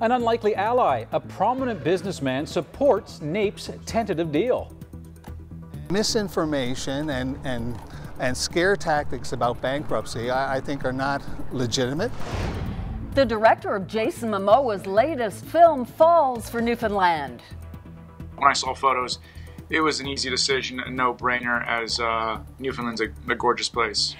An unlikely ally, a prominent businessman supports NAPE's tentative deal. Misinformation and scare tactics about bankruptcy, I think, are not legitimate. The director of Jason Momoa's latest film falls for Newfoundland. When I saw photos, it was an easy decision, a no-brainer, as Newfoundland's a gorgeous place.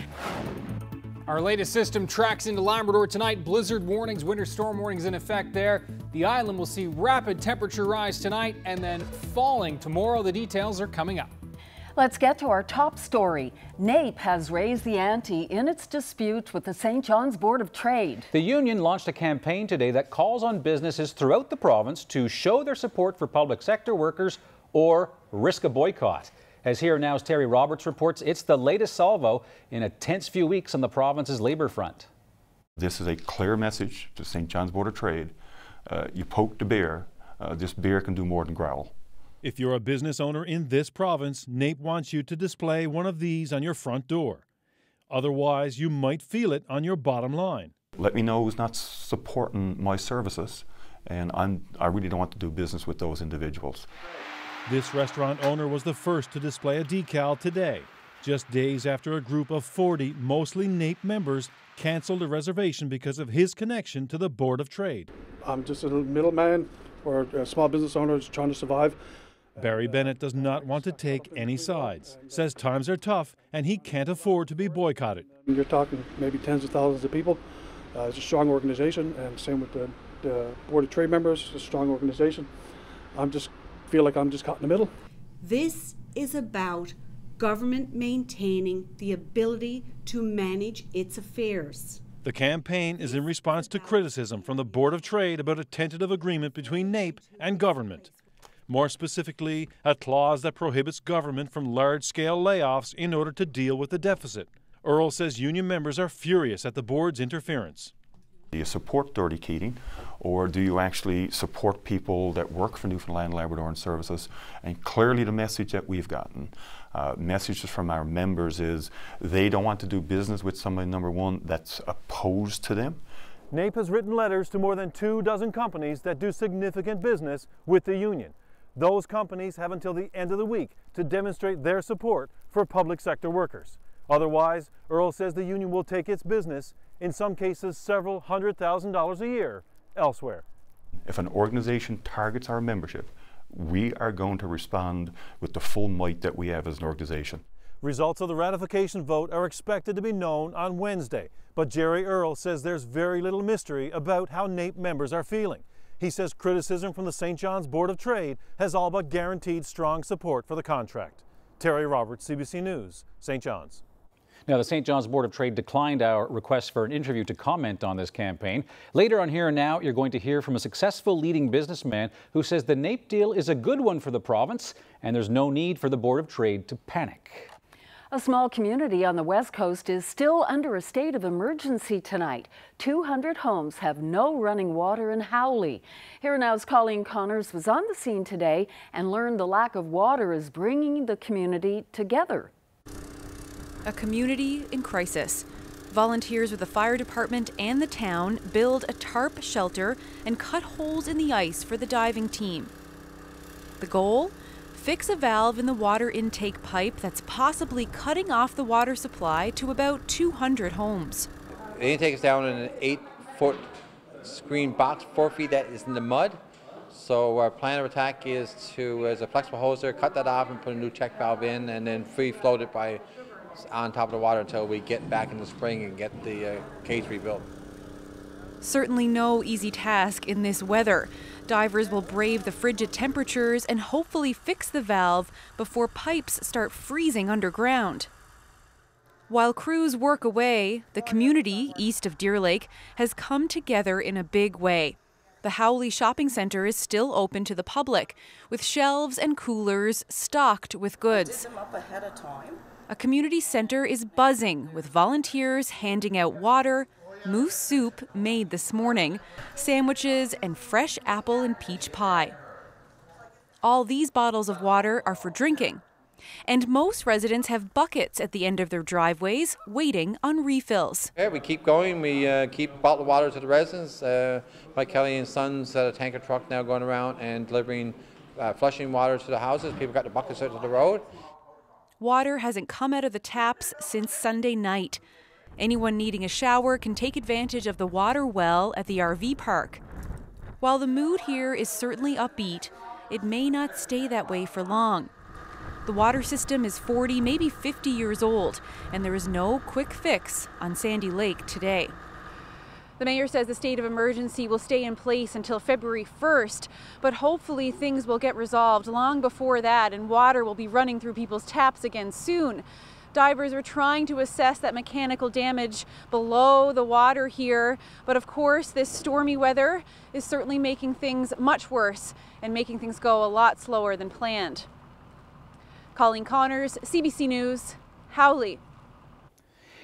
Our latest system tracks into Labrador tonight. Blizzard warnings, winter storm warnings in effect there. The island will see rapid temperature rise tonight and then falling tomorrow. The details are coming up. Let's get to our top story. NAPE has raised the ante in its dispute with the St. John's Board of Trade. The union launched a campaign today that calls on businesses throughout the province to show their support for public sector workers or risk a boycott. As Here Now's Terry Roberts reports, it's the latest salvo in a tense few weeks on the province's labour front. This is a clear message to St. John's Board of Trade. You poke the bear, this bear can do more than growl. If you're a business owner in this province, NAPE wants you to display one of these on your front door. Otherwise, you might feel it on your bottom line. Let me know who's not supporting my services, and I really don't want to do business with those individuals. This restaurant owner was the first to display a decal today, just days after a group of 40 mostly NAPE members canceled a reservation because of his connection to the Board of Trade. I'm just a middleman or a small business owner just trying to survive. Barry Bennett does not want to take any sides, says times are tough and he can't afford to be boycotted. You're talking maybe tens of thousands of people. It's a strong organization, and same with the Board of Trade members, it's a strong organization. Feel like I'm just caught in the middle. This is about government maintaining the ability to manage its affairs. The campaign is in response to criticism from the Board of Trade about a tentative agreement between NAPE and government. More specifically, a clause that prohibits government from large-scale layoffs in order to deal with the deficit. Earl says union members are furious at the board's interference. Do you support Dirty Keating, or do you actually support people that work for Newfoundland and Labrador and Services? And clearly the message that we've gotten, messages from our members, is they don't want to do business with somebody, number one, that's opposed to them. NAPE has written letters to more than 24 companies that do significant business with the union. Those companies have until the end of the week to demonstrate their support for public sector workers. Otherwise, Earl says the union will take its business, in some cases several $100,000 a year, elsewhere. If an organization targets our membership, we are going to respond with the full might that we have as an organization. Results of the ratification vote are expected to be known on Wednesday, but Jerry Earl says there's very little mystery about how NAPE members are feeling. He says criticism from the St. John's Board of Trade has all but guaranteed strong support for the contract. Terry Roberts, CBC News, St. John's. Now, the St. John's Board of Trade declined our request for an interview to comment on this campaign. Later on Here and Now, you're going to hear from a successful leading businessman who says the NAPE deal is a good one for the province and there's no need for the Board of Trade to panic. A small community on the West Coast is still under a state of emergency tonight. 200 homes have no running water in Howley. Here Now's Colleen Connors was on the scene today and learned the lack of water is bringing the community together. A community in crisis. Volunteers with the fire department and the town build a tarp shelter and cut holes in the ice for the diving team. The goal? Fix a valve in the water intake pipe that's possibly cutting off the water supply to about 200 homes. The intake is down in an 8-foot screen box, 4 feet that is in the mud. So our plan of attack is to, as a flexible hose there, cut that off and put a new check valve in and then free float it on top of the water until we get back in the spring and get the cage rebuilt. Certainly no easy task in this weather. Divers will brave the frigid temperatures and hopefully fix the valve before pipes start freezing underground. While crews work away, the community east of Deer Lake has come together in a big way. The Howley Shopping Centre is still open to the public, with shelves and coolers stocked with goods. A community centre is buzzing with volunteers handing out water, moose soup made this morning, sandwiches, and fresh apple and peach pie. All these bottles of water are for drinking. And most residents have buckets at the end of their driveways, waiting on refills. Yeah, we keep going. We keep bottled water to the residents. My Kelly and Sons had a tanker truck now going around and delivering flushing water to the houses. People got the buckets out to the road. Water hasn't come out of the taps since Sunday night. Anyone needing a shower can take advantage of the water well at the RV park. While the mood here is certainly upbeat, it may not stay that way for long. The water system is 40, maybe 50 years old, and there is no quick fix on Sandy Lake today. The mayor says the state of emergency will stay in place until February 1st, but hopefully things will get resolved long before that and water will be running through people's taps again soon. Divers are trying to assess that mechanical damage below the water here, but of course this stormy weather is certainly making things much worse and making things go a lot slower than planned. Colleen Connors, CBC News, Howley.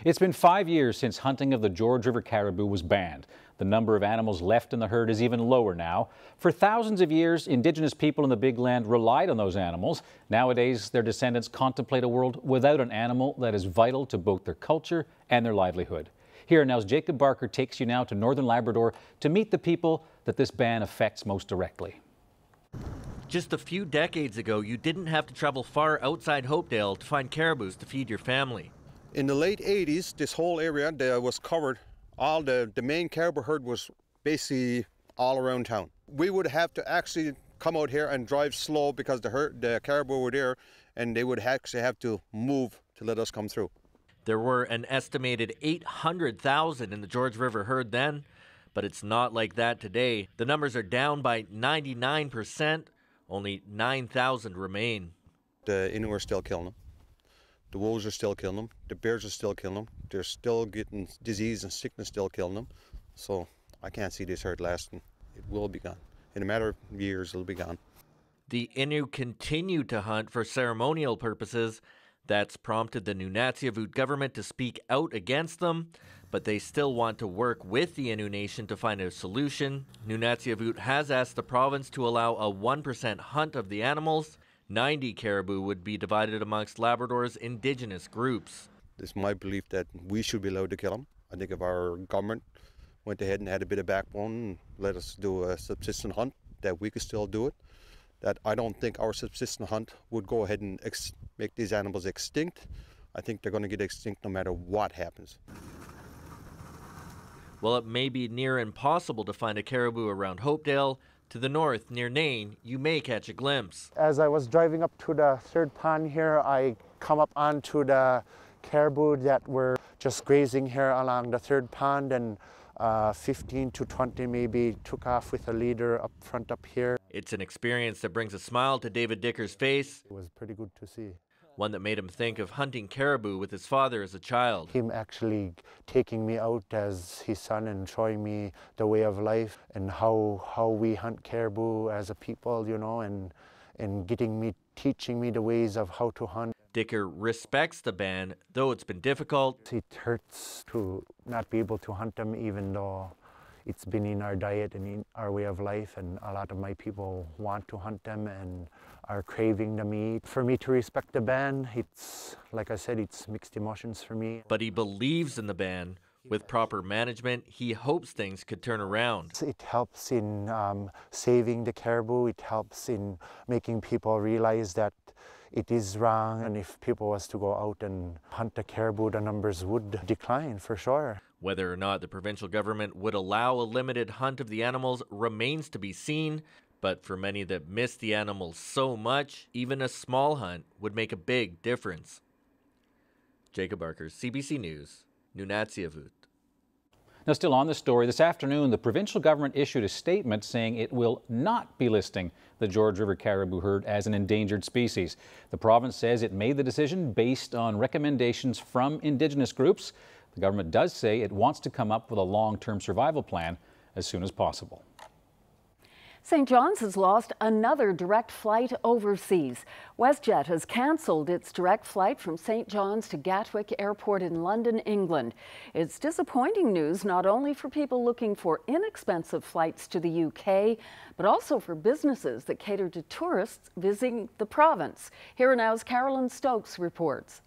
It's been 5 years since hunting of the George River caribou was banned. The number of animals left in the herd is even lower now. For thousands of years, Indigenous people in the Big Land relied on those animals. Nowadays, their descendants contemplate a world without an animal that is vital to both their culture and their livelihood. Here Now's Jacob Barker takes you now to Northern Labrador to meet the people that this ban affects most directly. Just a few decades ago, you didn't have to travel far outside Hopedale to find caribous to feed your family. In the late 80s, this whole area that was covered. All the main caribou herd was basically all around town. We would have to actually come out here and drive slow because the caribou were there, and they would actually have to move to let us come through. There were an estimated 800,000 in the George River herd then, but it's not like that today. The numbers are down by 99%. Only 9,000 remain. The Innu are still killing them. The wolves are still killing them. The bears are still killing them. They're still getting disease and sickness still killing them. So I can't see this herd lasting. It will be gone. In a matter of years, it'll be gone. The Innu continue to hunt for ceremonial purposes. That's prompted the Nunatsiavut government to speak out against them, but they still want to work with the Innu Nation to find a solution. Nunatsiavut has asked the province to allow a 1% hunt of the animals. 90 caribou would be divided amongst Labrador's Indigenous groups. It's my belief that we should be allowed to kill them. I think if our government went ahead and had a bit of backbone and let us do a subsistence hunt, that we could still do it. That I don't think our subsistence hunt would go ahead and make these animals extinct. I think they're going to get extinct no matter what happens. While it may be near impossible to find a caribou around Hopedale, to the north, near Nain, you may catch a glimpse. As I was driving up to the third pond here, I come up onto the caribou that were just grazing here along the third pond, and 15 to 20 maybe took off with a leader up front up here. It's an experience that brings a smile to David Dicker's face. It was pretty good to see. One that made him think of hunting caribou with his father as a child. Him actually taking me out as his son and showing me the way of life and how we hunt caribou as a people, you know, and teaching me the ways of how to hunt. Dicker respects the ban, though it's been difficult. It hurts to not be able to hunt them, even though it's been in our diet and in our way of life, and a lot of my people want to hunt them and are craving the meat. For me to respect the ban, it's, like I said, it's mixed emotions for me. But he believes in the ban. With proper management, he hopes things could turn around. It helps in saving the caribou. It helps in making people realize that it is wrong, and if people was to go out and hunt the caribou, the numbers would decline for sure. Whether or not the provincial government would allow a limited hunt of the animals remains to be seen, but for many that miss the animals so much, even a small hunt would make a big difference. Jacob Barker, CBC News, Nunatsiavut. Now, still on the story, this afternoon, the provincial government issued a statement saying it will not be listing the George River caribou herd as an endangered species. The province says it made the decision based on recommendations from Indigenous groups. The government does say it wants to come up with a long-term survival plan as soon as possible. St. John's has lost another direct flight overseas. WestJet has cancelled its direct flight from St. John's to Gatwick Airport in London, England. It's disappointing news not only for people looking for inexpensive flights to the UK, but also for businesses that cater to tourists visiting the province. Here Now's Carolyn Stokes reports.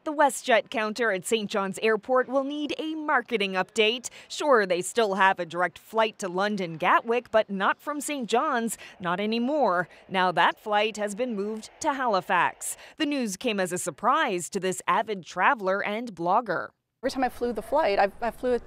The WestJet counter at St. John's Airport will need a marketing update. Sure, they still have a direct flight to London Gatwick, but not from St. John's, not anymore. Now that flight has been moved to Halifax. The news came as a surprise to this avid traveler and blogger. Every time I flew the flight, I flew it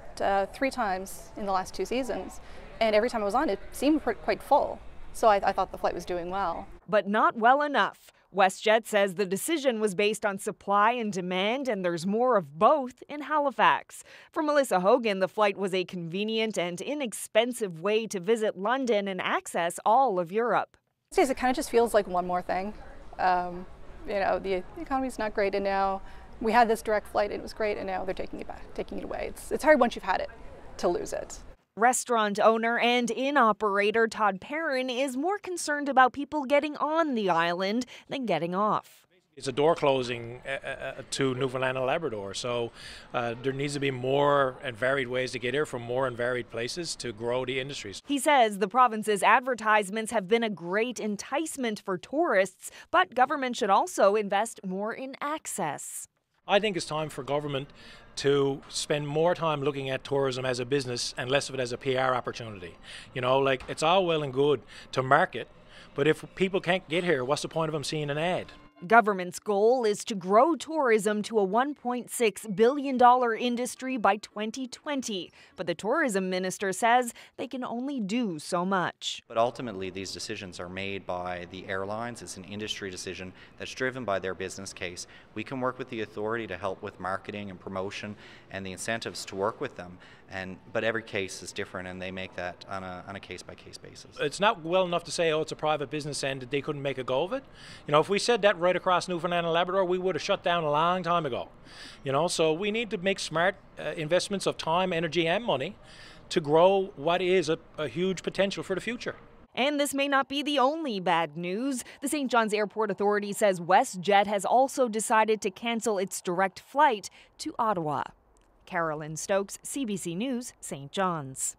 3 times in the last 2 seasons, and every time I was on it seemed quite full. So I thought the flight was doing well. But not well enough. WestJet says the decision was based on supply and demand, and there's more of both in Halifax. For Melissa Hogan, the flight was a convenient and inexpensive way to visit London and access all of Europe. These days it kind of just feels like one more thing. You know, the economy's not great, and now we had this direct flight, it was great, and now they're taking it back, taking it away. It's hard once you've had it to lose it. Restaurant owner and inn operator Todd Perrin is more concerned about people getting on the island than getting off. It's a door closing to Newfoundland and Labrador, so there needs to be more and varied ways to get here from more and varied places to grow the industries. He says the province's advertisements have been a great enticement for tourists, but government should also invest more in access. I think it's time for government to spend more time looking at tourism as a business and less of it as a PR opportunity. You know, like, it's all well and good to market, but if people can't get here, what's the point of them seeing an ad? Government's goal is to grow tourism to a $1.6 billion industry by 2020. But the tourism minister says they can only do so much. But ultimately, these decisions are made by the airlines. It's an industry decision that's driven by their business case. We can work with the authority to help with marketing and promotion and the incentives to work with them. But every case is different, and they make that on a case-by-case basis. It's not well enough to say, oh, it's a private business and they couldn't make a go of it. You know, if we said that right across Newfoundland and Labrador, we would have shut down a long time ago. You know, so we need to make smart investments of time, energy, and money to grow what is a huge potential for the future. And this may not be the only bad news. The St. John's Airport Authority says WestJet has also decided to cancel its direct flight to Ottawa. Carolyn Stokes, CBC News, St. John's.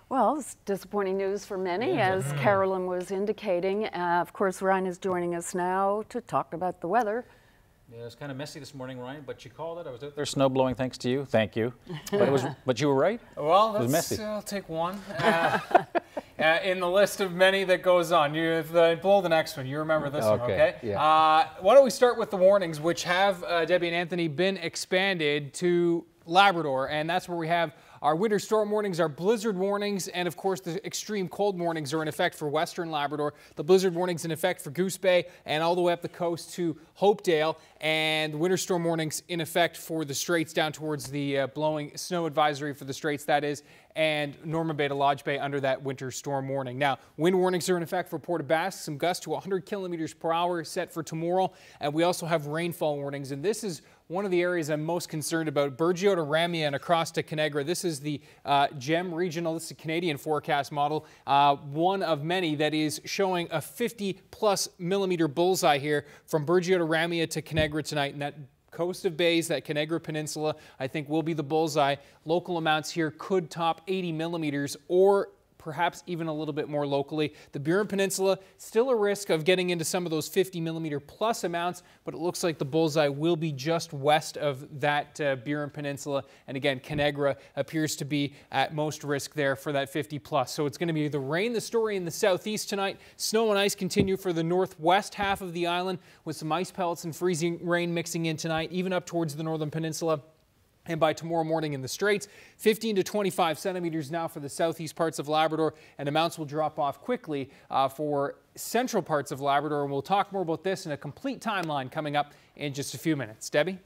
Well, it's disappointing news for many, as Carolyn was indicating. Of course, Ryan is joining us now to talk about the weather. Yeah, it was kind of messy this morning, Ryan, but you called it. I was out there snow blowing, thanks to you. Thank you. But you were right. Well, it was messy. I'll take one. In the list of many that goes on. You blow the next one. You remember this one, okay? Yeah. Why don't we start with the warnings, which have, Debbie and Anthony, been expanded to Labrador, and that's where we have our winter storm warnings, our blizzard warnings, and of course the extreme cold warnings are in effect for western Labrador. The blizzard warnings in effect for Goose Bay and all the way up the coast to Hopedale, and the winter storm warnings in effect for the Straits down towards the blowing snow advisory for the Straits, that is, and Norman Bay to Lodge Bay under that winter storm warning. Now, wind warnings are in effect for Port aux Basques, some gusts to 100 kilometers per hour set for tomorrow, and we also have rainfall warnings, and this is one of the areas I'm most concerned about, Burgeo to Ramea and across to Conegra. This is the GEM regional, this is a Canadian forecast model, one of many that is showing a 50+ millimeter bullseye here from Burgeo to Ramea to Conegra tonight. And that coast of bays, that Conegra Peninsula, I think will be the bullseye. Local amounts here could top 80 millimeters or perhaps even a little bit more locally. The Burin Peninsula, still a risk of getting into some of those 50 millimeter plus amounts, but it looks like the bullseye will be just west of that Burin Peninsula. And again, Conegra appears to be at most risk there for that 50 plus. So it's going to be the rain, the story in the southeast tonight. Snow and ice continue for the northwest half of the island with some ice pellets and freezing rain mixing in tonight, even up towards the northern peninsula. And by tomorrow morning in the Straits, 15 to 25 centimeters now for the southeast parts of Labrador, and amounts will drop off quickly for central parts of Labrador. And we'll talk more about this in a complete timeline coming up in just a few minutes. Debbie?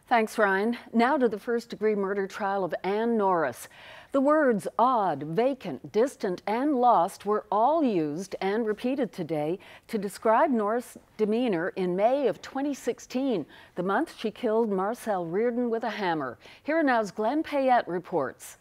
Thanks, Ryan. Now to the first-degree murder trial of Ann Norris. The words odd, vacant, distant, and lost were all used and repeated today to describe Norris' demeanor in May of 2016, the month she killed Marcel Reardon with a hammer. Here Now's Glenn Payette reports.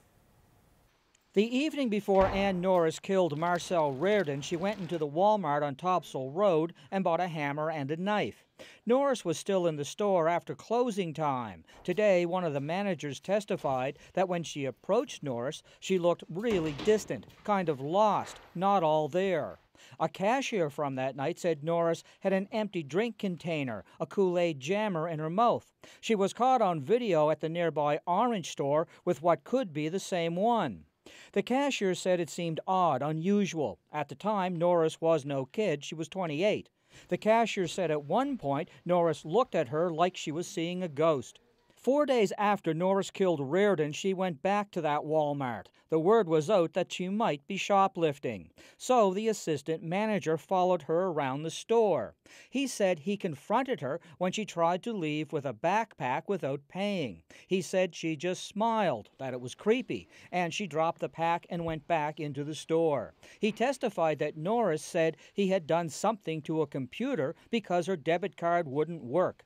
The evening before Ann Norris killed Marcel Reardon, she went into the Walmart on Topsail Road and bought a hammer and a knife. Norris was still in the store after closing time. Today, one of the managers testified that when she approached Norris, she looked really distant, kind of lost, not all there. A cashier from that night said Norris had an empty drink container, a Kool-Aid jammer in her mouth. She was caught on video at the nearby orange store with what could be the same one. The cashier said it seemed odd, unusual. At the time, Norris was no kid. She was 28. The cashier said at one point Norris looked at her like she was seeing a ghost. 4 days after Norris killed Reardon, she went back to that Walmart. The word was out that she might be shoplifting. So the assistant manager followed her around the store. He said he confronted her when she tried to leave with a backpack without paying. He said she just smiled, that it was creepy, and she dropped the pack and went back into the store. He testified that Norris said he had done something to a computer because her debit card wouldn't work.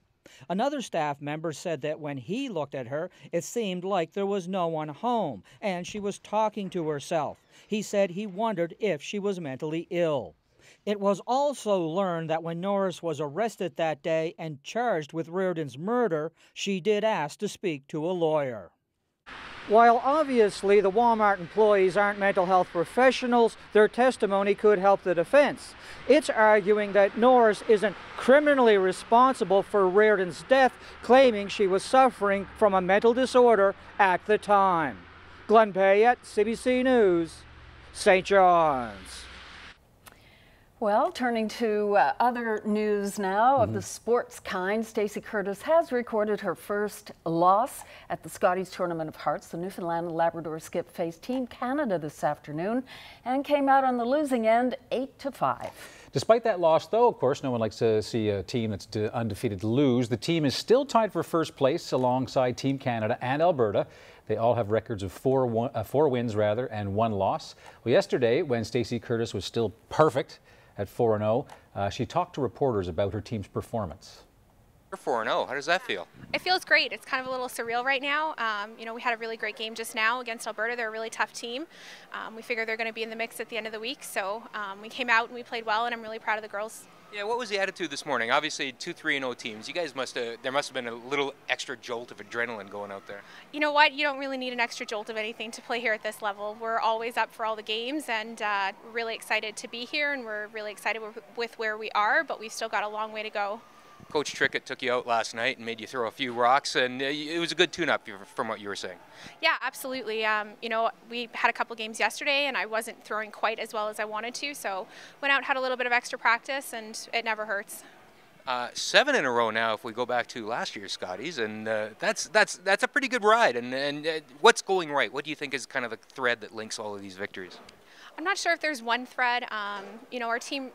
Another staff member said that when he looked at her, it seemed like there was no one home, and she was talking to herself. He said he wondered if she was mentally ill. It was also learned that when Norris was arrested that day and charged with Reardon's murder, she did ask to speak to a lawyer. While obviously the Walmart employees aren't mental health professionals, their testimony could help the defense. It's arguing that Norris isn't criminally responsible for Reardon's death, claiming she was suffering from a mental disorder at the time. Glenn Payette, CBC News, St. John's. Well, turning to other news now of the sports kind, Stacey Curtis has recorded her first loss at the Scotties Tournament of Hearts. The Newfoundland and Labrador skip faced Team Canada this afternoon and came out on the losing end 8-5. Despite that loss, though, of course, no one likes to see a team that's undefeated lose. The team is still tied for first place alongside Team Canada and Alberta. They all have records of four wins and 1 loss. Well, yesterday, when Stacey Curtis was still perfect at 4-0, she talked to reporters about her team's performance. 4-0, how does that feel? It feels great. It's kind of a little surreal right now. You know, we had a really great game just now against Alberta. They're a really tough team. We figure they're going to be in the mix at the end of the week, so we came out and we played well, and I'm really proud of the girls. Yeah, what was the attitude this morning? Obviously, 2 3-0 teams. You guys there must have been a little extra jolt of adrenaline going out there. You know what? You don't really need an extra jolt of anything to play here at this level. We're always up for all the games, and we're really excited to be here, and we're really excited with where we are, but we've still got a long way to go. Coach Trickett took you out last night and made you throw a few rocks, and it was a good tune-up from what you were saying. Yeah, absolutely. You know, we had a couple games yesterday, and I wasn't throwing quite as well as I wanted to, so went out, had a little bit of extra practice, and it never hurts. 7 in a row now if we go back to last year's Scotties, and that's a pretty good ride. And what's going right? What do you think is kind of the thread that links all of these victories? I'm not sure if there's one thread. You know, our team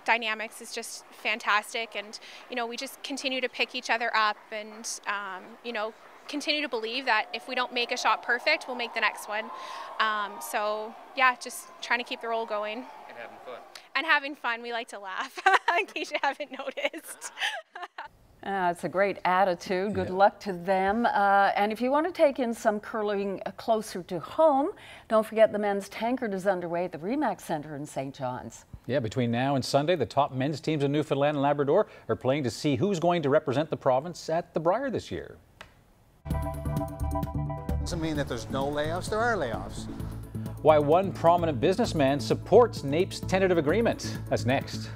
dynamics is just fantastic, and you know, we just continue to pick each other up, and you know, continue to believe that if we don't make a shot perfect, we'll make the next one. So yeah, just trying to keep the roll going. And having fun. And having fun. We like to laugh, in case you haven't noticed. It's a great attitude. Good luck to them. And if you want to take in some curling closer to home, don't forget the men's tankard is underway at the Remax Centre in St. John's. Yeah, between now and Sunday, the top men's teams in Newfoundland and Labrador are playing to see who's going to represent the province at the Brier this year. Doesn't mean that there's no layoffs. There are layoffs. Why one prominent businessman supports NAPE's tentative agreement. That's next.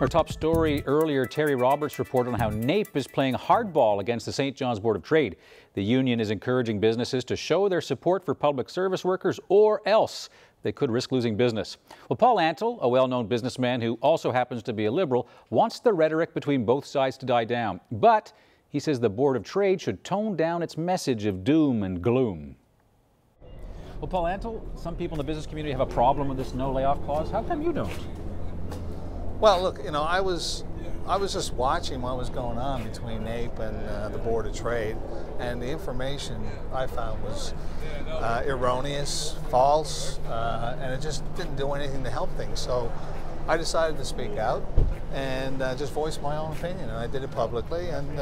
Our top story earlier, Terry Roberts reported on how NAPE is playing hardball against the St. John's Board of Trade. The union is encouraging businesses to show their support for public service workers or else they could risk losing business. Well, Paul Antle, a well-known businessman who also happens to be a Liberal, wants the rhetoric between both sides to die down. But he says the Board of Trade should tone down its message of doom and gloom. Well, Paul Antle, some people in the business community have a problem with this no layoff clause. How come you don't? Well, look, I was just watching what was going on between NAPE and the Board of Trade, and the information I found was erroneous, false, and it just didn't do anything to help things. So I decided to speak out and just voice my own opinion, and I did it publicly. And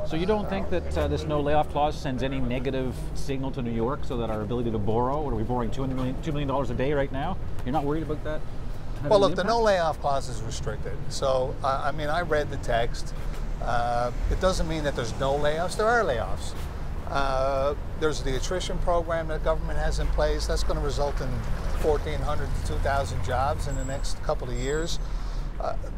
so you don't think that this no layoff clause sends any negative signal to New York so that our ability to borrow, what are we borrowing, $2 million a day right now? You're not worried about that? Well, look, the no layoff clause is restricted. So, I mean, I read the text. It doesn't mean that there's no layoffs. There are layoffs. There's the attrition program that government has in place. That's going to result in 1,400 to 2,000 jobs in the next couple of years.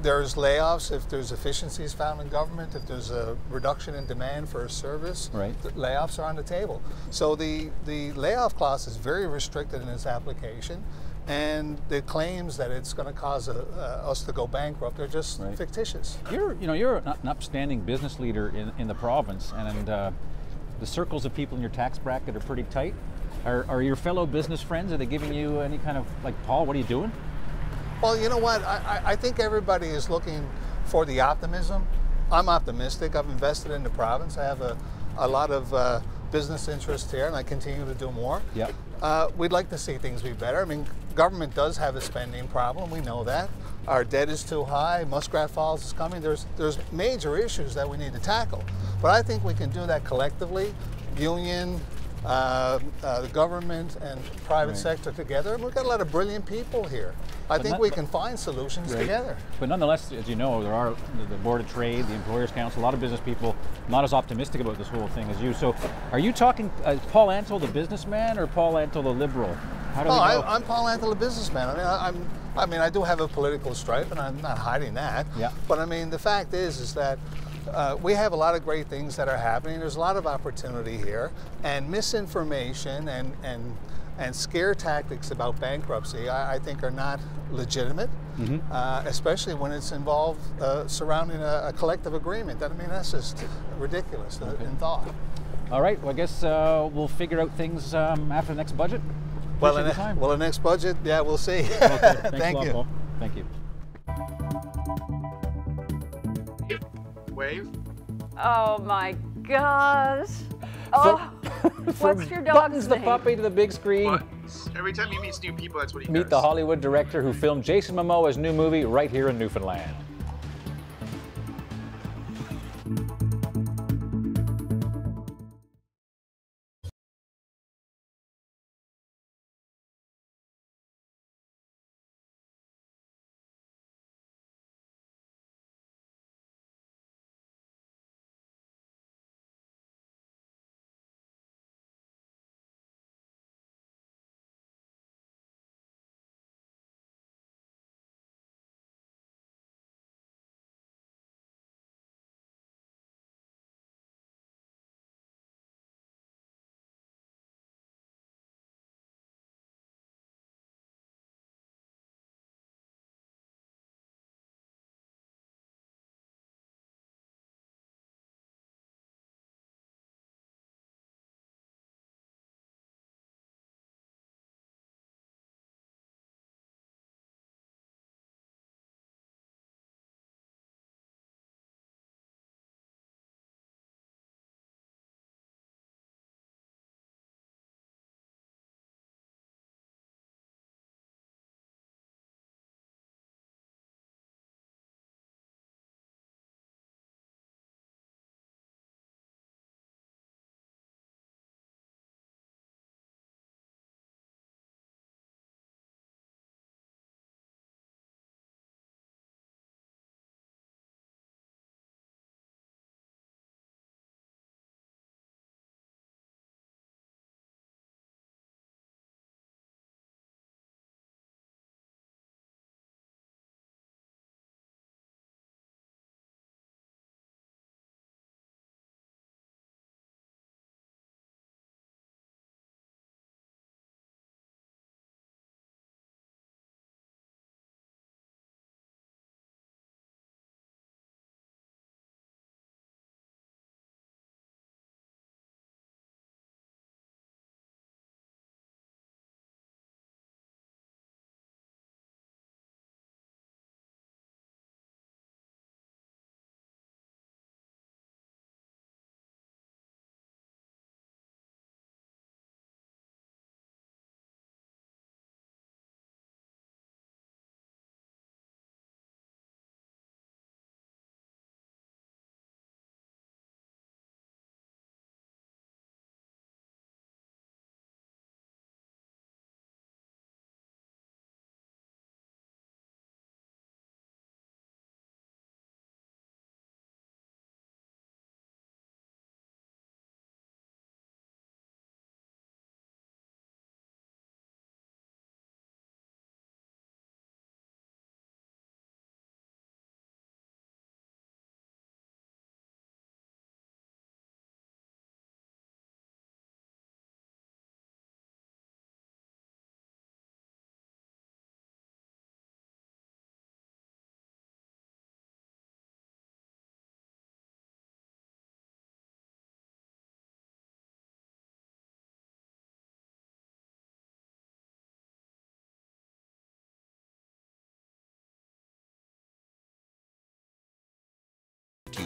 There's layoffs if there's efficiencies found in government, if there's a reduction in demand for a service. Right. The layoffs are on the table. So the layoff clause is very restricted in its application. And the claims that it's going to cause us to go bankrupt are just fictitious. You're an upstanding business leader in the province, and the circles of people in your tax bracket are pretty tight. Are your fellow business friends, are they giving you any kind of, like, Paul, what are you doing? Well, you know what? I think everybody is looking for the optimism. I'm optimistic. I've invested in the province. I have a lot of business interests here, and I continue to do more. Yep. We'd like to see things be better. I mean, government does have a spending problem. We know that. Our debt is too high. Muskrat Falls is coming. There's major issues that we need to tackle. But I think we can do that collectively. Union, the government, and private sector together. And we've got a lot of brilliant people here. I think we can find solutions together. But nonetheless, as you know, there are the Board of Trade, the Employers Council, a lot of business people not as optimistic about this whole thing as you. So are you talking Paul Antle, the businessman, or Paul Antle, the Liberal? How do we know? I'm Paul Antle, the businessman. I mean, I do have a political stripe, and I'm not hiding that. Yeah. But I mean, the fact is that we have a lot of great things that are happening. There's a lot of opportunity here, and misinformation and scare tactics about bankruptcy, I think, are not legitimate, especially when it's involved surrounding a collective agreement. I mean, that's just ridiculous in thought. All right, well, I guess we'll figure out things after the next budget. Well, the next budget, yeah, we'll see. Okay, Thank you. Paul. Thank you. Wave. Oh my gosh. Oh, what's your dog's Buttons name? the puppy to the big screen. Buttons. Every time he meets new people, that's what he does. Meet the Hollywood director who filmed Jason Momoa's new movie right here in Newfoundland.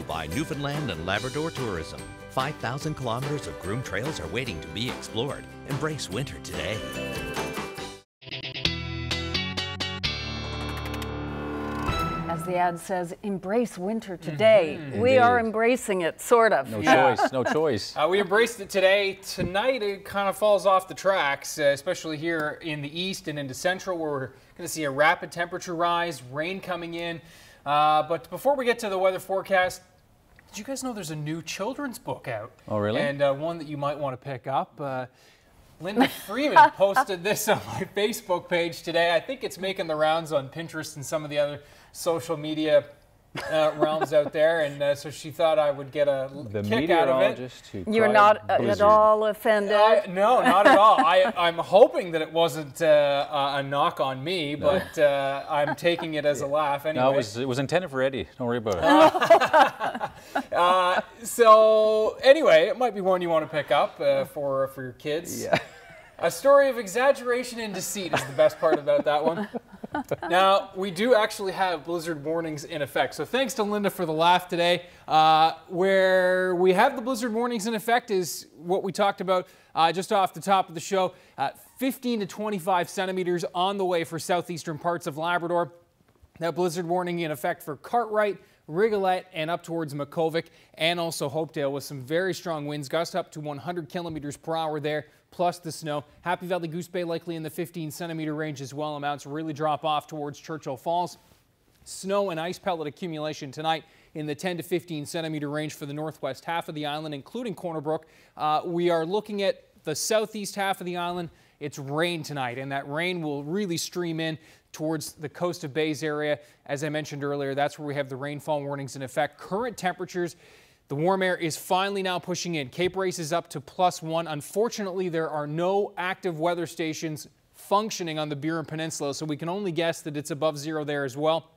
by Newfoundland and Labrador tourism. 5,000 kilometers of groomed trails are waiting to be explored. Embrace winter today. As the ad says, embrace winter today. We are embracing it, sort of. No choice, no choice. We embraced it today. Tonight it kind of falls off the tracks, especially here in the east and into central, where we're going to see a rapid temperature rise, rain coming in. But before we get to the weather forecast, did you guys know there's a new children's book out? Oh, really? And one that you might want to pick up. Linda Freeman posted this on my Facebook page today. I think it's making the rounds on Pinterest and some of the other social media realms out there, and so she thought I would get a kick out of it. You're not at all offended? No, not at all. I'm hoping that it wasn't a knock on me, but I'm taking it as a laugh anyway. No, it was intended for Eddie. Don't worry about it. So anyway, it might be one you want to pick up for your kids. Yeah. A story of exaggeration and deceit is the best part about that one. Now, we do actually have blizzard warnings in effect. So thanks to Linda for the laugh today. Where we have the blizzard warnings in effect is what we talked about just off the top of the show. 15 to 25 centimeters on the way for southeastern parts of Labrador. That blizzard warning in effect for Cartwright, Rigolette, and up towards Makovic, and also Hopedale with some very strong winds, gust up to 100 kilometers per hour there, plus the snow. Happy Valley Goose Bay likely in the 15 centimeter range as well. Amounts really drop off towards Churchill Falls. Snow and ice pellet accumulation tonight in the 10 to 15 centimeter range for the northwest half of the island, including Corner Brook. We are looking at the southeast half of the island. It's rain tonight, and that rain will really stream in towards the coast of Bays area. As I mentioned earlier, that's where we have the rainfall warnings in effect. Current temperatures, the warm air is finally now pushing in. Cape Race is up to +1. Unfortunately, there are no active weather stations functioning on the Burin Peninsula, so we can only guess that it's above zero there as well.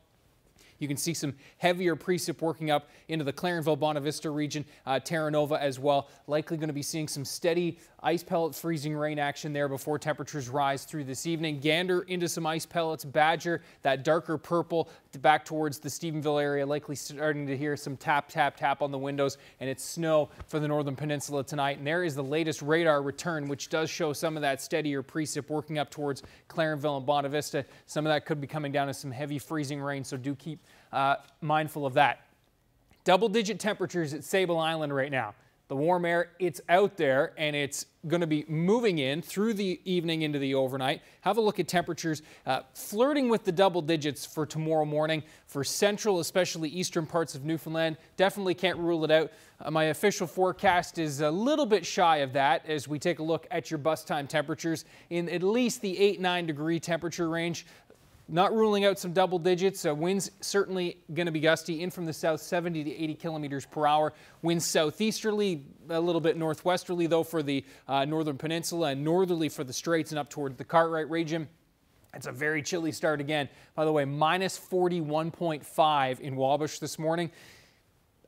You can see some heavier precip working up into the Clarenville, Bonavista Vista region, Terra Nova as well. Likely going to be seeing some steady ice pellet freezing rain action there before temperatures rise through this evening. Gander into some ice pellets. Badger, that darker purple back towards the Stephenville area. Likely starting to hear some tap, tap, tap on the windows. And it's snow for the northern peninsula tonight. And there is the latest radar return, which does show some of that steadier precip working up towards Clarenville and Bonavista Vista. Some of that could be coming down as some heavy freezing rain, so do keep mindful of that. Double-digit temperatures at Sable Island right now. The warm air, it's out there, and it's going to be moving in through the evening into the overnight. Have a look at temperatures flirting with the double digits for tomorrow morning for central, especially eastern parts of Newfoundland. Definitely can't rule it out. My official forecast is a little bit shy of that as we take a look at your bus time temperatures in at least the 8-9 degree temperature range. Not ruling out some double digits. Winds certainly going to be gusty in from the south, 70 to 80 kilometers per hour. Winds southeasterly, a little bit northwesterly though for the northern peninsula, and northerly for the Straits and up toward the Cartwright region. It's a very chilly start again. By the way, minus 41.5 in Wabash this morning.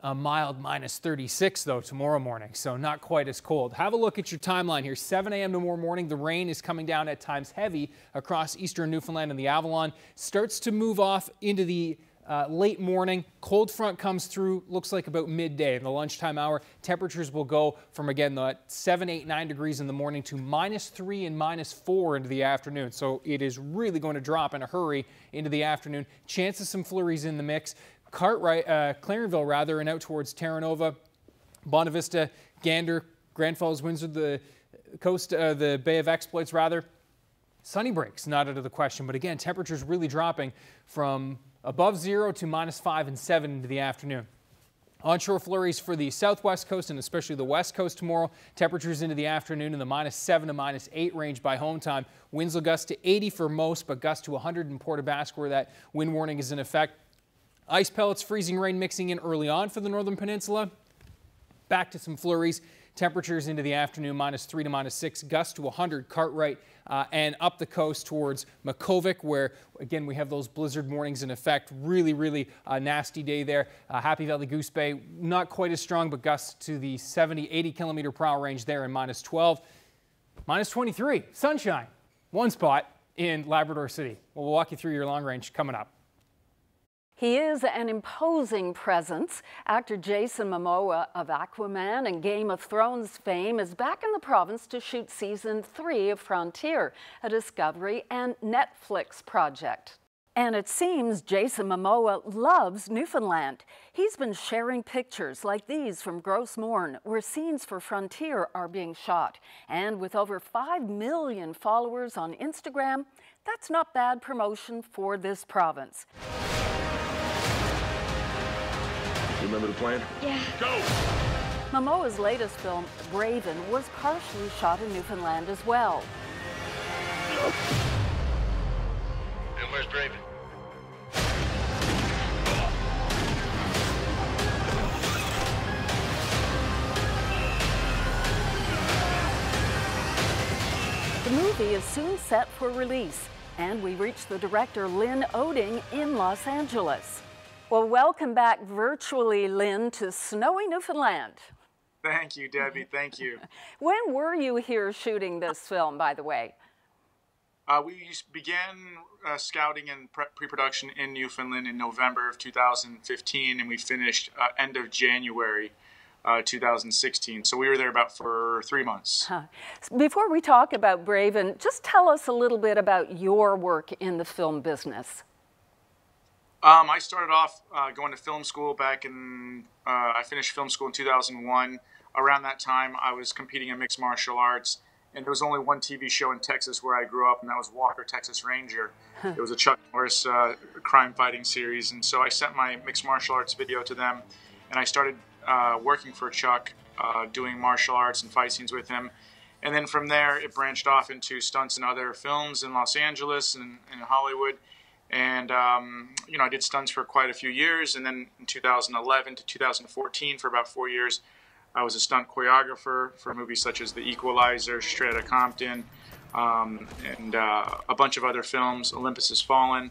A mild minus 36 though tomorrow morning, so not quite as cold. Have a look at your timeline here. 7 a.m. tomorrow morning, the rain is coming down at times heavy across eastern Newfoundland and the Avalon. Starts to move off into the late morning. Cold front comes through, looks like about midday in the lunchtime hour. Temperatures will go from, again, the 7, 8, 9 degrees in the morning to -3 and -4 into the afternoon. So it is really going to drop in a hurry into the afternoon. Chance of some flurries in the mix. Clarenville rather, and out towards Terra Nova, Bonavista Vista, Gander, Grand Falls, Windsor, the coast, the Bay of Exploits rather. Sunny breaks not out of the question, but again, temperatures really dropping from above zero to -5 and 7 into the afternoon. Onshore flurries for the southwest coast and especially the west coast tomorrow. Temperatures into the afternoon in the -7 to -8 range by home time. Winds will gust to 80 for most, but gust to 100 in Port aux Basques where that wind warning is in effect. Ice pellets, freezing rain mixing in early on for the northern peninsula. Back to some flurries. Temperatures into the afternoon, -3 to -6, gust to 100 Cartwright and up the coast towards Makovic, where again we have those blizzard warnings in effect. Really nasty day there. Happy Valley Goose Bay, not quite as strong, but gusts to the 70, 80 kilometer per hour range there in -12. -23, sunshine, one spot in Labrador City. We'll walk you through your long range coming up. He is an imposing presence. Actor Jason Momoa of Aquaman and Game of Thrones fame is back in the province to shoot season 3 of Frontier, a Discovery and Netflix project. And it seems Jason Momoa loves Newfoundland. He's been sharing pictures like these from Gros Morne, where scenes for Frontier are being shot. And with over 5 million followers on Instagram, that's not bad promotion for this province. Remember the plan? Yeah. Go! Momoa's latest film, Braven, was partially shot in Newfoundland as well. And where's Braven? The movie is soon set for release, and we reach the director Lynn Oding in Los Angeles. Well, welcome back virtually, Lynn, to snowy Newfoundland. Thank you, Debbie. Thank you. When were you here shooting this film, by the way? We began scouting and pre-production in Newfoundland in November of 2015, and we finished end of January 2016. So we were there about for 3 months. Before we talk about Braven, just tell us a little bit about your work in the film business. I started off going to film school back in, I finished film school in 2001. Around that time, I was competing in mixed martial arts, and there was only one TV show in Texas where I grew up, and that was Walker, Texas Ranger. It was a Chuck Norris crime fighting series, and so I sent my mixed martial arts video to them, and I started working for Chuck, doing martial arts and fight scenes with him. And then from there, it branched off into stunts and other films in Los Angeles and in Hollywood. And, you know, I did stunts for quite a few years. And then in 2011 to 2014, for about 4 years, I was a stunt choreographer for movies such as The Equalizer, Straight Outta Compton, and a bunch of other films, Olympus Has Fallen.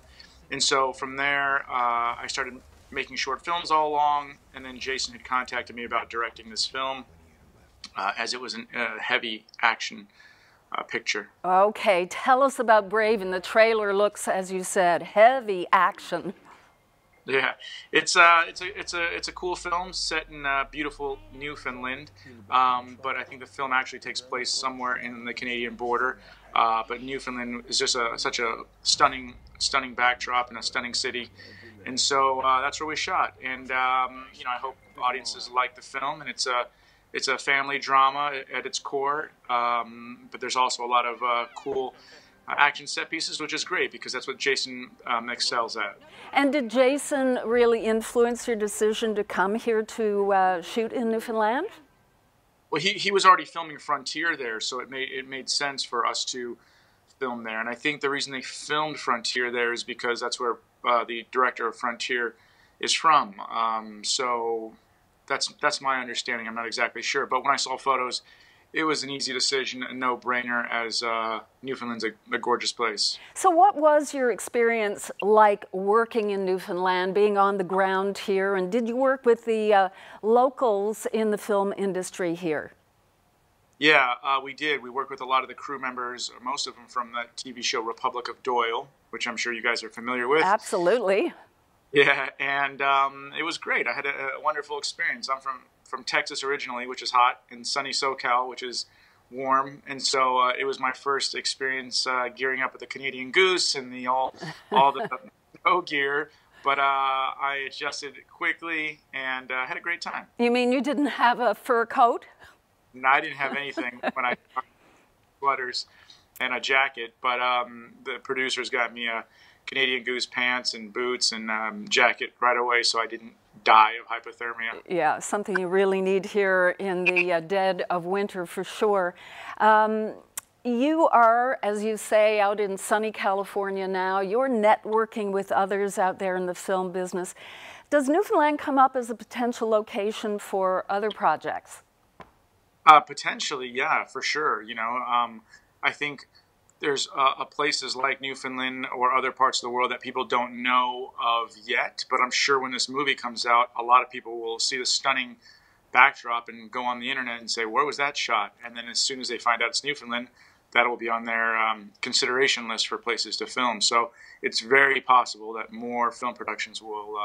And so from there, I started making short films all along. And then Jason had contacted me about directing this film, as it was a heavy action picture. Okay, tell us about Braven. The trailer looks, as you said, heavy action. Yeah, it's a cool film set in beautiful Newfoundland, but I think the film actually takes place somewhere in the Canadian border. But Newfoundland is just such a stunning backdrop and a stunning city, and so that's where we shot. And you know, I hope audiences like the film, and it's a family drama at its core, but there's also a lot of cool action set pieces, which is great because that's what Jason excels at. And did Jason really influence your decision to come here to shoot in Newfoundland? Well, he was already filming Frontier there, so it made sense for us to film there. And I think the reason they filmed Frontier there is because that's where the director of Frontier is from. So that's my understanding. I'm not exactly sure, but when I saw photos, it was an easy decision, a no-brainer, as Newfoundland's a gorgeous place. So what was your experience like working in Newfoundland, being on the ground here, and did you work with the locals in the film industry here? Yeah, we did. We worked with a lot of the crew members, most of them from the TV show Republic of Doyle, which I'm sure you guys are familiar with. Absolutely. Yeah, and it was great. I had a wonderful experience. I'm from Texas originally, which is hot, and sunny SoCal, which is warm. And so it was my first experience gearing up with the Canadian Goose and all the snow gear. But I adjusted quickly and had a great time. You mean you didn't have a fur coat? No, I didn't have anything when I sweaters and a jacket, but the producers got me a Canadian Goose pants and boots and jacket right away, so I didn't die of hypothermia. Yeah, something you really need here in the dead of winter for sure. You are, as you say, out in sunny California now. You're networking with others out there in the film business. Does Newfoundland come up as a potential location for other projects? Potentially, yeah, for sure. You know, I think there's places like Newfoundland or other parts of the world that people don't know of yet, but I'm sure when this movie comes out, a lot of people will see the stunning backdrop and go on the internet and say, where was that shot? And then as soon as they find out it's Newfoundland, that will be on their consideration list for places to film. So it's very possible that more film productions will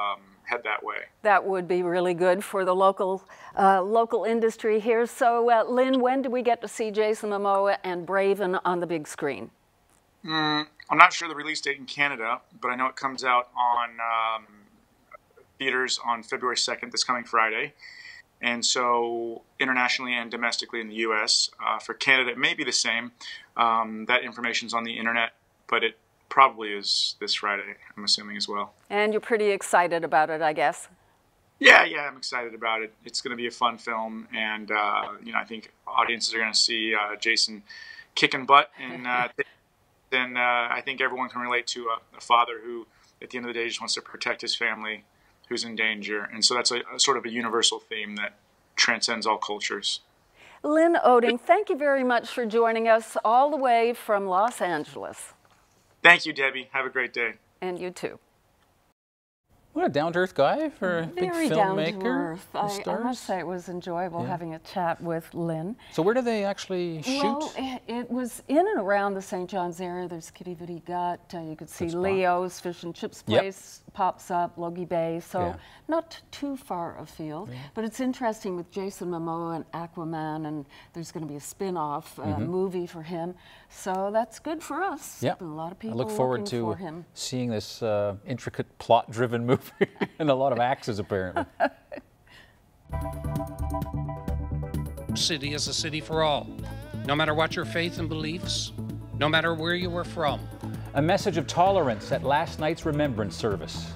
head that way. That would be really good for the local industry here. So, Lynn, when do we get to see Jason Momoa and Braven on the big screen? I'm not sure the release date in Canada, but I know it comes out on theaters on February 2nd, this coming Friday. And so internationally and domestically in the U.S. For Canada, it may be the same. That information's on the internet, but it probably is this Friday, I'm assuming, as well. And you're pretty excited about it, I guess. Yeah, I'm excited about it. It's going to be a fun film, and I think audiences are going to see Jason kicking butt, and then I think everyone can relate to a father who, at the end of the day, just wants to protect his family who's in danger. And so that's a sort of a universal theme that transcends all cultures. Lynn Oding, thank you very much for joining us all the way from Los Angeles. Thank you, Debbie. Have a great day. And you too. What a down-to-earth guy for a big Very filmmaker. down-to-earth. I must say it was enjoyable having a chat with Lynn. So where do they actually shoot? Well, it was in and around the St. John's area. There's Kitty Vitty Gut. You could see Leo's Fish and Chips place pops up, Logie Bay. So not too far afield. But it's interesting with Jason Momoa and Aquaman, and there's going to be a spin-off movie for him. So that's good for us. Yeah. A lot of people I look forward looking for to him. seeing this intricate, plot-driven movie and a lot of axes, apparently. City is a city for all, no matter what your faith and beliefs, no matter where you were from. A message of tolerance at last night's remembrance service.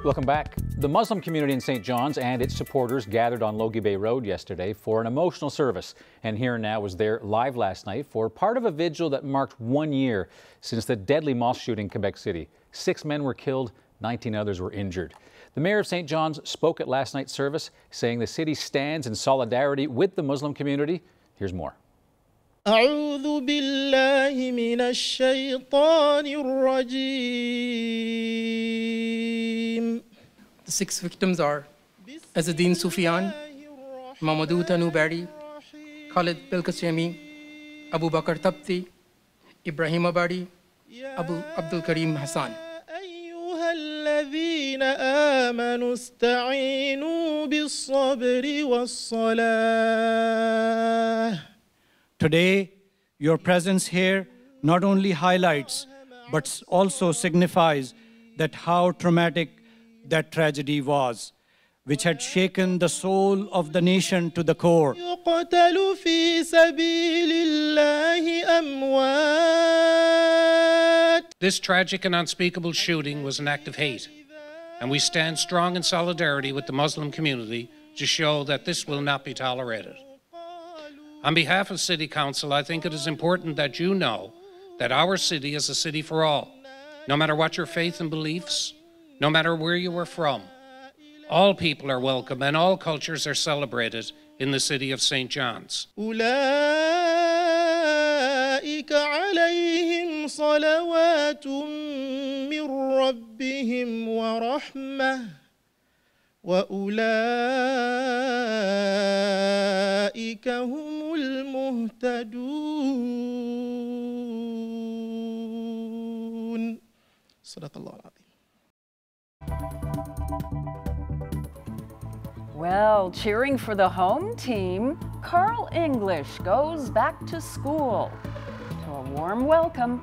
Welcome back. The Muslim community in St. John's and its supporters gathered on Logie Bay Road yesterday for an emotional service. And Here and Now was there live last night for part of a vigil that marked 1 year since the deadly mosque shooting in Quebec City. 6 men were killed, 19 others were injured. The mayor of St. John's spoke at last night's service, saying the city stands in solidarity with the Muslim community. Here's more. أعوذ بالله من الشيطان الرجيم. The 6 victims are Azadeen Sufyan, Mamadou Tanubari, Khalid Belkacemi, Abu Bakr Tapti, Ibrahim Abadi, Abu Abdul Karim Hassan. أيها الذين آمنوا استعينوا بالصبر والصلاة. Today, your presence here not only highlights but also signifies that how traumatic that tragedy was, which had shaken the soul of the nation to the core. يقتل في سبيل الله أموات. This tragic and unspeakable shooting was an act of hate, and we stand strong in solidarity with the Muslim community to show that this will not be tolerated. On behalf of City Council, I think it is important that you know that our city is a city for all, no matter what your faith and beliefs, no matter where you are from. All people are welcome and all cultures are celebrated in the city of St. John's. أولئك عليهم صلوات من ربهم ورحمة وأولئك هم المهتدون. صدق الله العظيم. Well, cheering for the home team, Carl English goes back to school. To a warm welcome.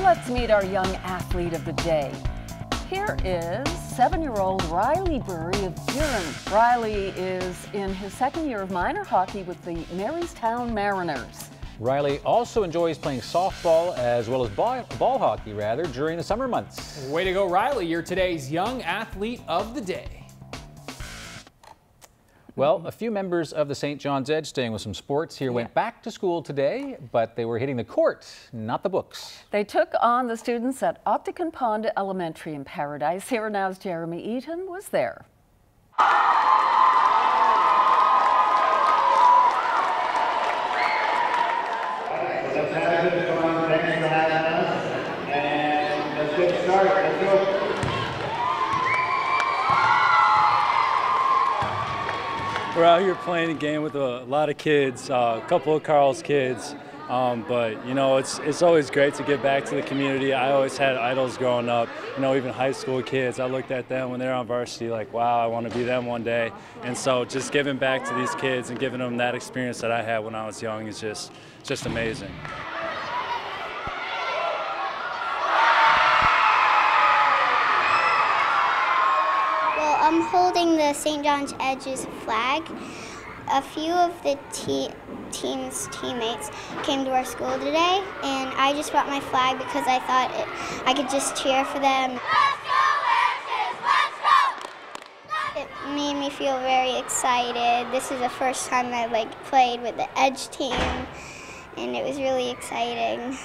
Let's meet our young athlete of the day. Here is 7-year-old Riley Burry of Germain. Riley is in his second year of minor hockey with the Marystown Mariners. Riley also enjoys playing softball as well as ball hockey during the summer months. Way to go, Riley. You're today's young athlete of the day. Well, a few members of the St. John's Edge, staying with some sports here, went back to school today, but they were hitting the court, not the books. They took on the students at Opticon Pond Elementary in Paradise. Here now's Jeremy Eaton was there. Let's have a good fun. Thanks for having us. And let's get started. Let's go. We're out here playing a game with a lot of kids, a couple of Carl's kids, But, you know, it's always great to give back to the community. I always had idols growing up, you know, even high school kids. I looked at them when they were on varsity like, wow, I want to be them one day. And so just giving back to these kids and giving them that experience that I had when I was young is just amazing. Well, I'm holding the St. John's Edge's flag. A few of the team's teammates came to our school today, and I just brought my flag because I thought I could just cheer for them. Let's go, Edges! Let's go! It made me feel very excited. This is the first time I played with the Edge team, and it was really exciting.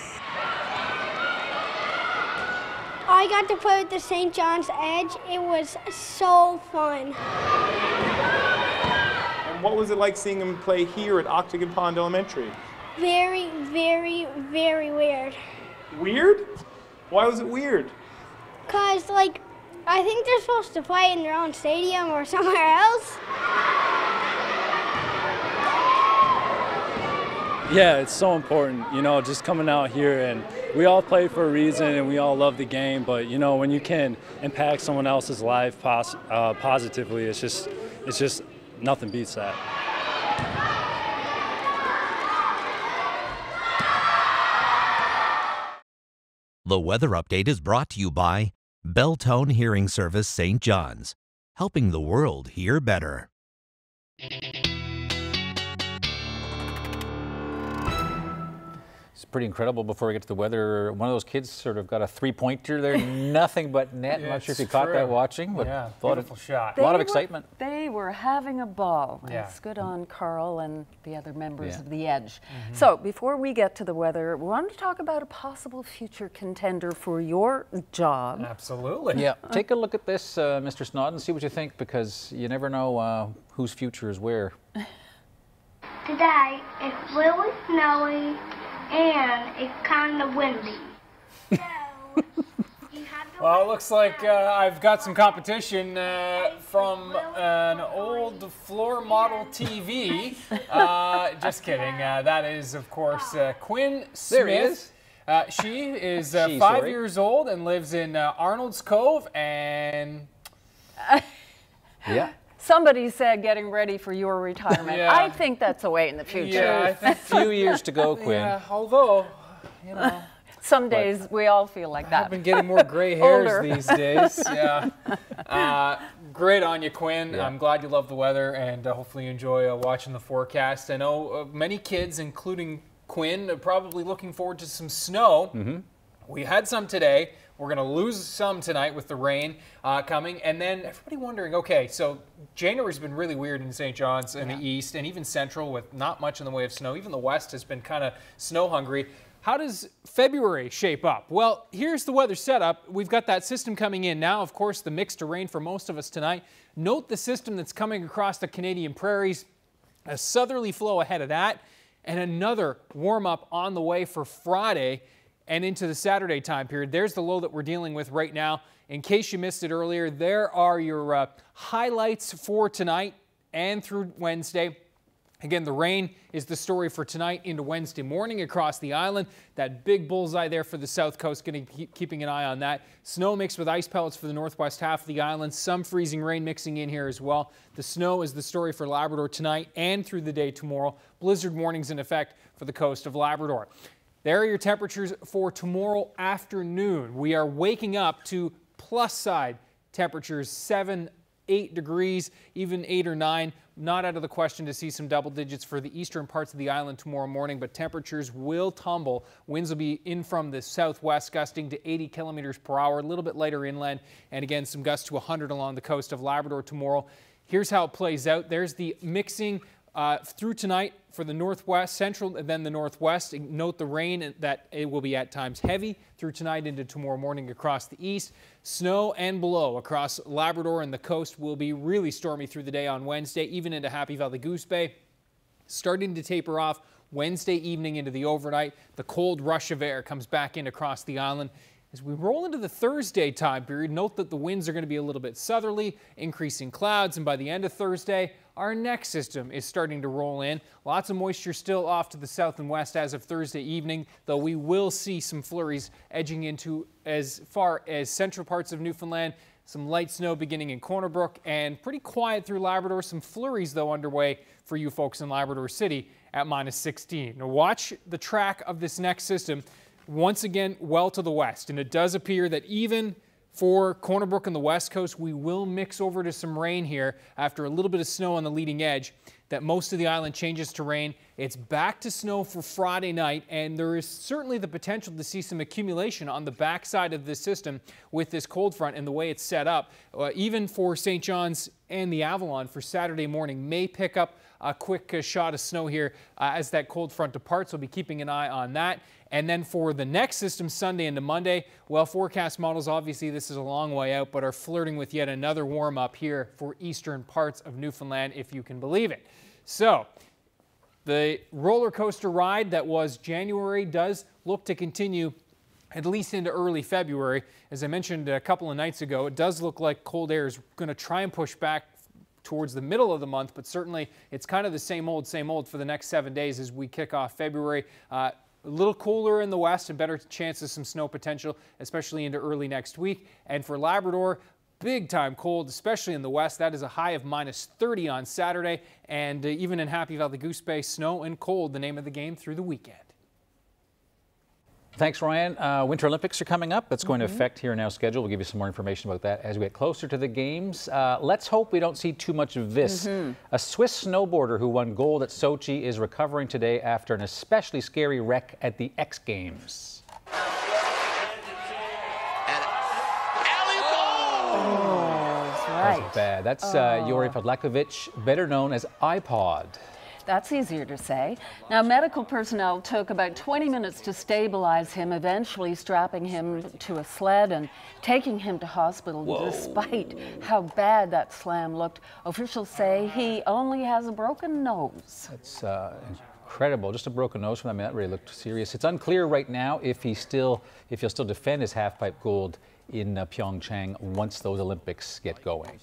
I got to play with the St. John's Edge. It was so fun. What was it like seeing him play here at Octagon Pond Elementary? Very, very, very weird. Weird? Why was it weird? Because, I think they're supposed to play in their own stadium or somewhere else. Yeah, it's so important, you know, just coming out here, and we all play for a reason and we all love the game, but, you know, when you can impact someone else's life positively, it's just nothing beats that. The weather update is brought to you by Belltone Hearing Service St. John's, helping the world hear better. It's pretty incredible. Before we get to the weather, one of those kids sort of got a three-pointer there, nothing but net. I'm not sure if you caught that watching, but yeah, beautiful shot. A lot of excitement. They were having a ball. Yeah. It's good on Carl and the other members of the Edge. So before we get to the weather, we wanted to talk about a possible future contender for your job. Absolutely. Yeah, take a look at this, Mr. Snoddon, see what you think, because you never know whose future is where. Today, it's really snowy and it's kind of windy. Well, it looks like I've got some competition from an old floor model TV. Just kidding. That is, of course, Quinn Smith. There he is. She is 5 years old and lives in Arnold's Cove, and yeah. Somebody said getting ready for your retirement. Yeah. I think that's away in the future. yeah, I think A few years to go, Quinn. Yeah, although, you know. Some days we all feel like that. I've been getting more gray hairs Older. these days. Yeah. Great on you, Quinn. Yeah. I'm glad you love the weather, and hopefully you enjoy watching the forecast. I know many kids, including Quinn, are probably looking forward to some snow. We had some today. We're going to lose some tonight with the rain coming. And then everybody wondering, okay, so January's been really weird in St. John's and the east, and even central with not much in the way of snow. Even the west has been kind of snow hungry. How does February shape up? Well, here's the weather setup. We've got that system coming in now. Of course, the mix to rain for most of us tonight. Note the system that's coming across the Canadian prairies. A southerly flow ahead of that, and another warm up on the way for Friday and into the Saturday time period. There's the low that we're dealing with right now. In case you missed it earlier, there are your highlights for tonight and through Wednesday. Again, the rain is the story for tonight into Wednesday morning across the island. That big bullseye there for the south coast, going to keep keeping an eye on that. Snow mixed with ice pellets for the northwest half of the island. Some freezing rain mixing in here as well. The snow is the story for Labrador tonight and through the day tomorrow. Blizzard warnings in effect for the coast of Labrador. There are your temperatures for tomorrow afternoon. We are waking up to plus side temperatures, 7, 8 degrees, even 8 or 9. Not out of the question to see some double digits for the eastern parts of the island tomorrow morning, but temperatures will tumble. Winds will be in from the southwest, gusting to 80 kilometers per hour, a little bit lighter inland, and again, some gusts to 100 along the coast of Labrador tomorrow. Here's how it plays out. There's the mixing through tonight for the northwest, central, and then the northwest. Note the rain that it will be at times heavy through tonight into tomorrow morning across the east. Snow and below across Labrador and the coast will be really stormy through the day on Wednesday, even into Happy Valley Goose Bay. Starting to taper off Wednesday evening into the overnight. The cold rush of air comes back in across the island. As we roll into the Thursday time period, note that the winds are going to be a little bit southerly, increasing clouds, and by the end of Thursday, our next system is starting to roll in. Lots of moisture still off to the south and west as of Thursday evening, though we will see some flurries edging into as far as central parts of Newfoundland. Some light snow beginning in Corner Brook and pretty quiet through Labrador. Some flurries, though, underway for you folks in Labrador City at -16. Now watch the track of this next system. Once again, well to the west, and it does appear that even for Corner Brook and the west coast, we will mix over to some rain here after a little bit of snow on the leading edge. That most of the island changes to rain. It's back to snow for Friday night, and there is certainly the potential to see some accumulation on the backside of this system with this cold front and the way it's set up. Even for St. John's and the Avalon for Saturday morning, may pick up a quick shot of snow here as that cold front departs. We'll be keeping an eye on that. And then for the next system, Sunday into Monday, well, forecast models, obviously this is a long way out, but are flirting with yet another warm up here for eastern parts of Newfoundland, if you can believe it. So the roller coaster ride that was January does look to continue at least into early February. As I mentioned a couple of nights ago, it does look like cold air is going to try and push back towards the middle of the month, but certainly it's kind of the same old for the next 7 days as we kick off February. A little cooler in the west and better chance of some snow potential, especially into early next week. And for Labrador, big time cold, especially in the west. That is a high of -30 on Saturday. And even in Happy Valley Goose Bay, snow and cold, the name of the game through the weekend. Thanks, Ryan. Winter Olympics are coming up. That's going to affect Here and Now schedule. We'll give you some more information about that as we get closer to the games. Let's hope we don't see too much of this. A Swiss snowboarder who won gold at Sochi is recovering today after an especially scary wreck at the X Games. Right. That's bad. That's Yuri Podlakovic, better known as iPod. That's easier to say. Now, medical personnel took about 20 minutes to stabilize him, eventually strapping him to a sled and taking him to hospital. Despite how bad that slam looked, officials say he only has a broken nose. That's incredible. Just a broken nose from him. That really looked serious. It's unclear right now if he'll still defend his half-pipe gold in Pyeongchang once those Olympics get going.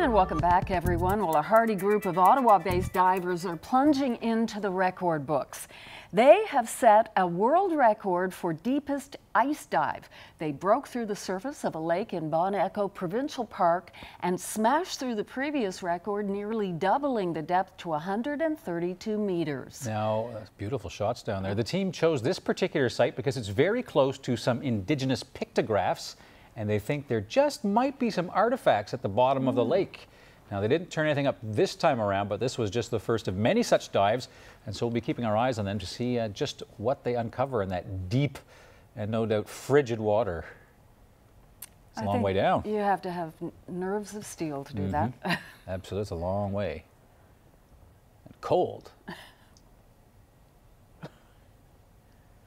And welcome back, everyone. Well, a hardy group of Ottawa-based divers are plunging into the record books. They have set a world record for deepest ice dive. They broke through the surface of a lake in Bon Echo Provincial Park and smashed through the previous record, nearly doubling the depth to 132 meters. Now, beautiful shots down there. The team chose this particular site because it's very close to some indigenous pictographs, and they think there just might be some artifacts at the bottom of the lake. Now, they didn't turn anything up this time around, but this was just the first of many such dives, and so we'll be keeping our eyes on them to see just what they uncover in that deep and no doubt frigid water. It's a long way down. You have to have nerves of steel to do that. Absolutely, it's a long way. And cold.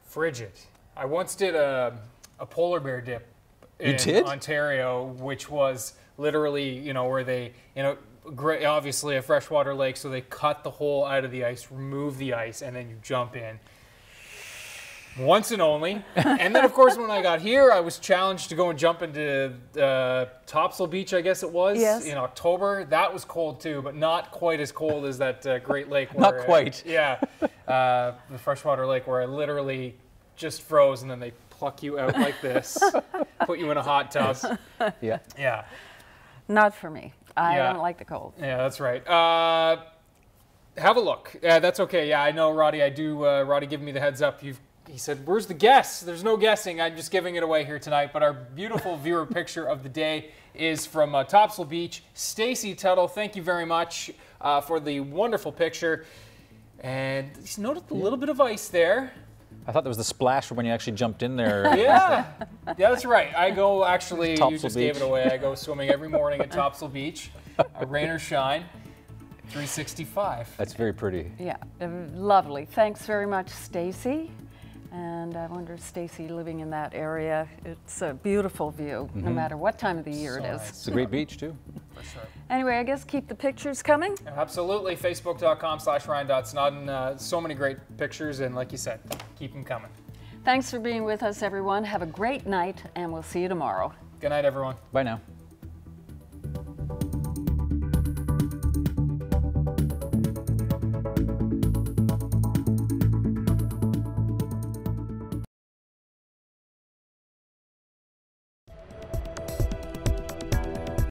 Frigid. I once did a polar bear dip in Ontario, which was literally, you know, where they, you know, obviously a freshwater lake, so they cut the hole out of the ice, remove the ice, and then you jump in. Once and only. And then, of course, when I got here, I was challenged to go and jump into Topsail Beach, I guess it was, in October. That was cold too, but not quite as cold as that Great Lake. Where, not quite. The freshwater lake where I literally just froze, and then they pluck you out like this, put you in a hot tub. Yeah. Not for me. I don't like the cold. Yeah, that's right. Have a look. Yeah, that's okay. Yeah, I know, Roddy. I do. Roddy giving me the heads up. He said, "Where's the guess?" There's no guessing. I'm just giving it away here tonight. But our beautiful viewer picture of the day is from Topsail Beach. Stacy Tuttle, thank you very much for the wonderful picture. And you noticed a little bit of ice there. I thought there was the splash when you actually jumped in there. Yeah, that's right. I go, actually, you just gave it away. I go swimming every morning at Topsail Beach, rain or shine, 365. That's very pretty. Yeah, lovely. Thanks very much, Stacy. And I wonder, Stacy, living in that area, it's a beautiful view, no matter what time of the year it is. It's a great beach, too. For sure. Anyway, I guess keep the pictures coming. Absolutely. Facebook.com/Ryan.Snoddon. So many great pictures, and like you said, keep them coming. Thanks for being with us, everyone. Have a great night, and we'll see you tomorrow. Good night, everyone. Bye now.